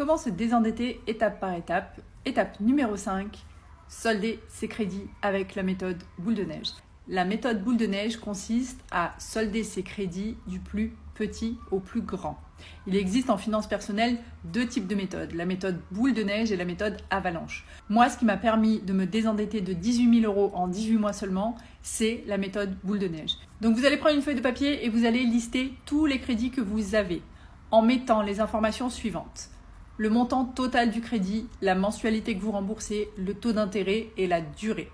Comment se désendetter étape par étape? Étape numéro 5, solder ses crédits avec la méthode boule de neige. La méthode boule de neige consiste à solder ses crédits du plus petit au plus grand. Il existe en finance personnelle deux types de méthodes, la méthode boule de neige et la méthode avalanche. Moi, ce qui m'a permis de me désendetter de 18 000 € en 18 mois seulement, c'est la méthode boule de neige. Donc vous allez prendre une feuille de papier et vous allez lister tous les crédits que vous avez en mettant les informations suivantes. Le montant total du crédit, la mensualité que vous remboursez, le taux d'intérêt et la durée.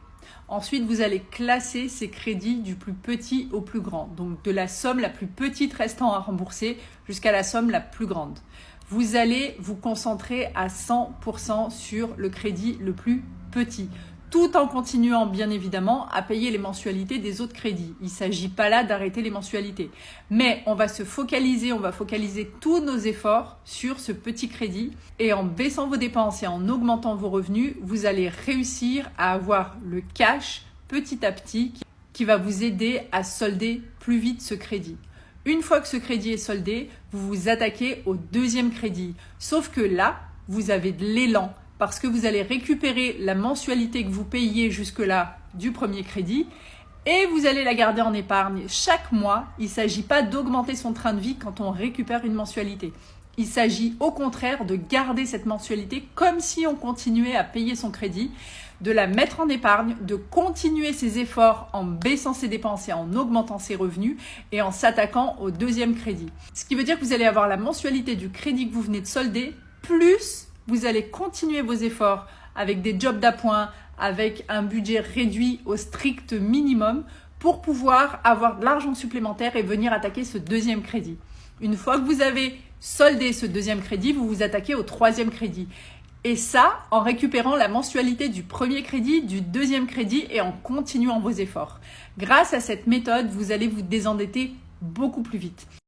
Ensuite, vous allez classer ces crédits du plus petit au plus grand, donc de la somme la plus petite restant à rembourser jusqu'à la somme la plus grande. Vous allez vous concentrer à 100% sur le crédit le plus petit, tout en continuant bien évidemment à payer les mensualités des autres crédits. Il ne s'agit pas là d'arrêter les mensualités, mais on va focaliser tous nos efforts sur ce petit crédit et en baissant vos dépenses et en augmentant vos revenus, vous allez réussir à avoir le cash petit à petit qui va vous aider à solder plus vite ce crédit. Une fois que ce crédit est soldé, vous vous attaquez au deuxième crédit, sauf que là, vous avez de l'élan, parce que vous allez récupérer la mensualité que vous payiez jusque-là du premier crédit et vous allez la garder en épargne. Chaque mois, il ne s'agit pas d'augmenter son train de vie quand on récupère une mensualité. Il s'agit au contraire de garder cette mensualité comme si on continuait à payer son crédit, de la mettre en épargne, de continuer ses efforts en baissant ses dépenses et en augmentant ses revenus et en s'attaquant au deuxième crédit. Ce qui veut dire que vous allez avoir la mensualité du crédit que vous venez de solder, plus vous allez continuer vos efforts avec des jobs d'appoint, avec un budget réduit au strict minimum pour pouvoir avoir de l'argent supplémentaire et venir attaquer ce deuxième crédit. Une fois que vous avez soldé ce deuxième crédit, vous vous attaquez au troisième crédit. Et ça, en récupérant la mensualité du premier crédit, du deuxième crédit et en continuant vos efforts. Grâce à cette méthode, vous allez vous désendetter beaucoup plus vite.